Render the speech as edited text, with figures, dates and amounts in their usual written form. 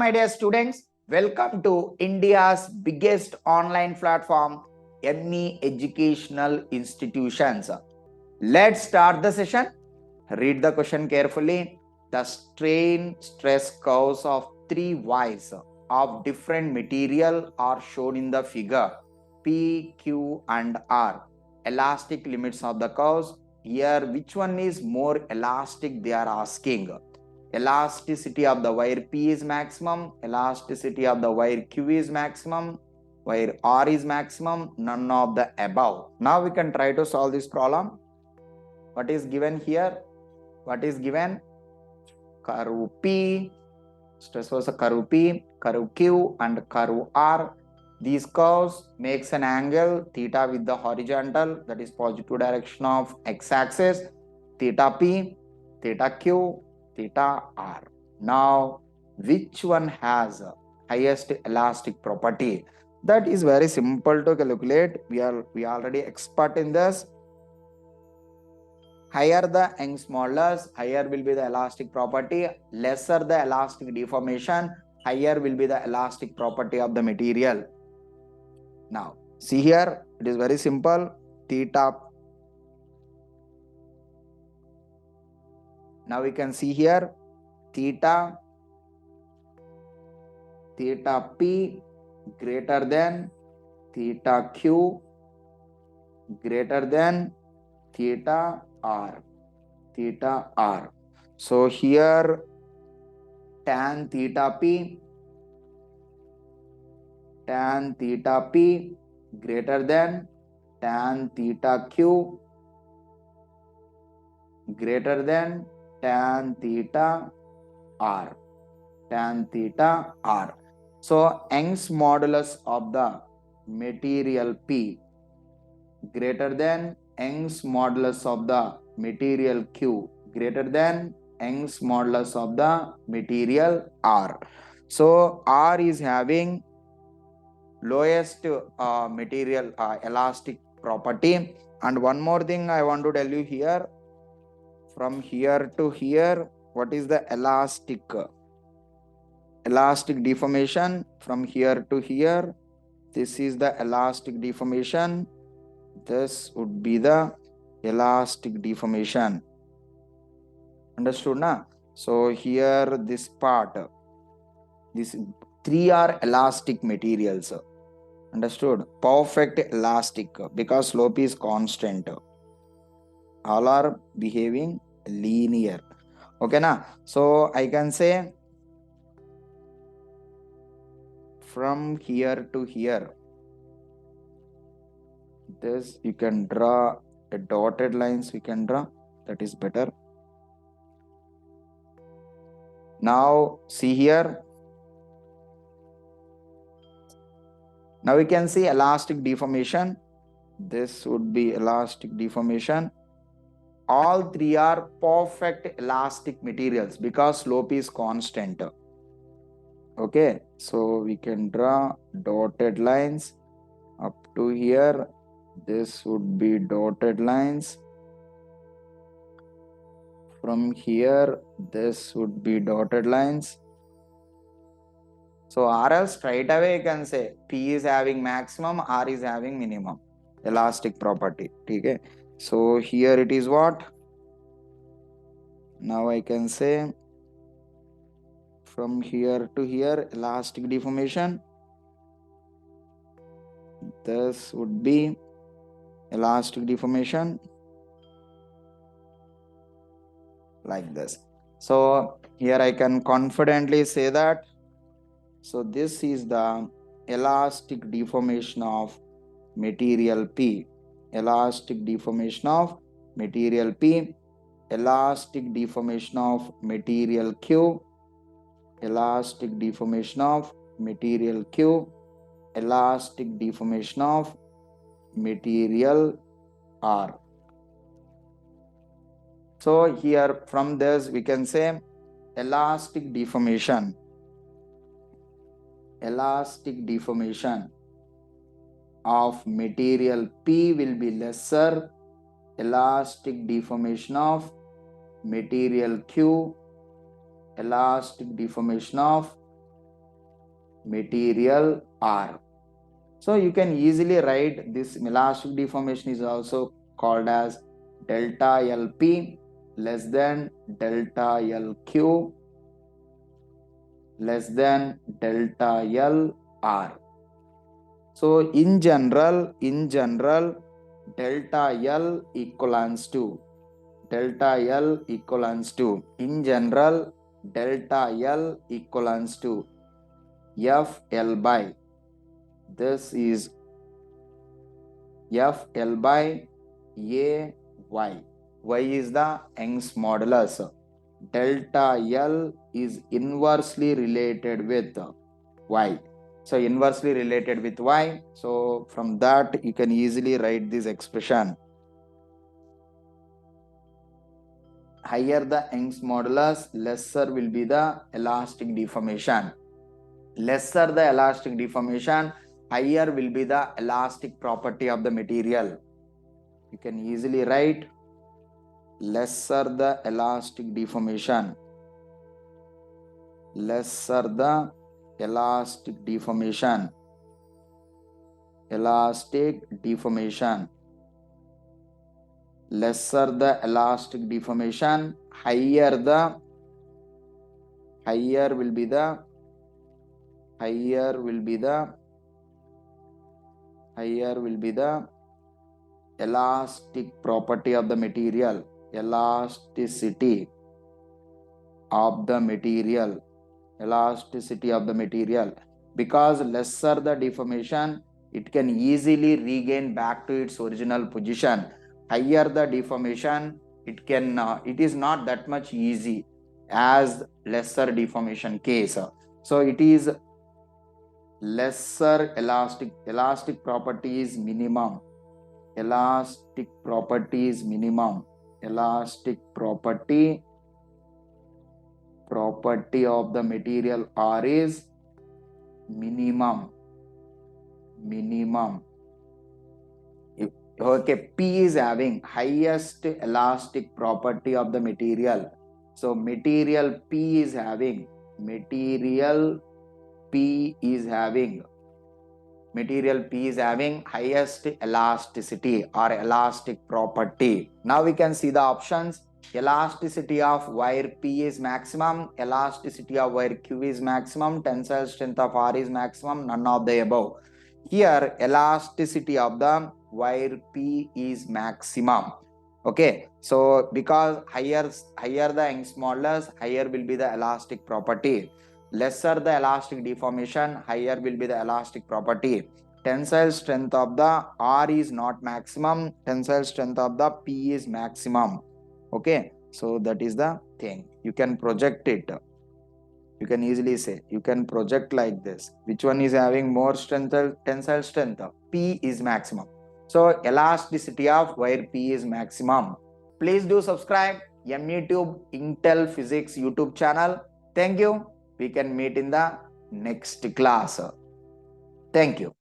my dear students. Welcome to India's biggest online platform, NE Educational Institutions. Let's start the session. Read the question carefully. The strain stress curves of three wires of different material are shown in the figure P, Q and R. Elastic limits of the curves. Here, which one is more elastic? They are asking. Elasticity of the wire P is maximum, elasticity of the wire Q is maximum, wire R is maximum, none of the above. Now we can try to solve this problem. What is given here? What is given? Curve P, stress was a curve P, curve Q and curve R. These curves makes an angle theta with the horizontal, that is positive direction of x-axis, theta P, theta Q, theta R. Now, which one has highest elastic property? That is very simple to calculate. We are already expert in this. Higher the Young's modulus, higher will be the elastic property. Lesser the elastic deformation, higher will be the elastic property of the material. Now, see here, it is very simple. Theta. Now we can see here, theta P greater than theta Q greater than theta R. So here tan theta P greater than tan theta Q greater than tan theta R. So Young's modulus of the material P greater than Young's modulus of the material Q greater than Young's modulus of the material R. So R is having lowest material elastic property. And one more thing I want to tell you here, from here to here, what is the elastic deformation? From here to here, this is the elastic deformation. This would be the elastic deformation. Understood na? So here this part, these three are elastic materials. Understood? Perfect elastic because slope is constant. All are behaving linear. Okay na? So I can say from here to here, this you can draw a dotted lines, we can draw, that is better. Now see here, now we can see elastic deformation. This would be elastic deformation. All three are perfect elastic materials because slope is constant. Okay, so we can draw dotted lines up to here. This would be dotted lines. From here, this would be dotted lines. So or else straight away you can say P is having maximum, R is having minimum elastic property. Okay. So here it is what? Now I can say from here to here elastic deformation. This would be elastic deformation like this. So here I can confidently say that. So this is the elastic deformation of material P. Elastic deformation of material P. Elastic deformation of material Q. Elastic deformation of material Q. Elastic deformation of material R. So here from this we can say elastic deformation of material P will be lesser. Elastic deformation of material Q, elastic deformation of material R. So you can easily write this elastic deformation is also called as delta LP less than delta LQ less than delta LR. So in general, delta L equals to in general delta L equals to FL by this is FL by AY. Y is the Young's modulus. Delta L is inversely related with Y. So inversely related with Y. So from that you can easily write this expression. Higher the Young's modulus, lesser will be the elastic deformation. Lesser the elastic deformation, higher will be the elastic property of the material. You can easily write lesser the elastic deformation. Lesser the elastic deformation. Lesser the elastic deformation, higher will be the elastic property of the material. Elasticity of the material. Because lesser the deformation, it can easily regain back to its original position. Higher the deformation, it is not that much easy as lesser deformation case. So it is lesser elastic property is minimum. Elastic property of the material R is minimum. Okay, P is having highest elastic property of the material. So material P is having highest elasticity or elastic property. Now we can see the options. Elasticity of wire P is maximum, elasticity of wire Q is maximum, tensile strength of R is maximum, none of the above. Here elasticity of the wire P is maximum. Okay, so because higher the Young's modulus, higher will be the elastic property. Lesser the elastic deformation, higher will be the elastic property. Tensile strength of the R is not maximum, tensile strength of the P is maximum. Okay, so that is the thing. You can project it. You can easily say, you can project like this. Which one is having more tensile strength? P is maximum. So elasticity of wire P is maximum. Please do subscribe NETube Intel Physics YouTube channel. Thank you. We can meet in the next class. Thank you.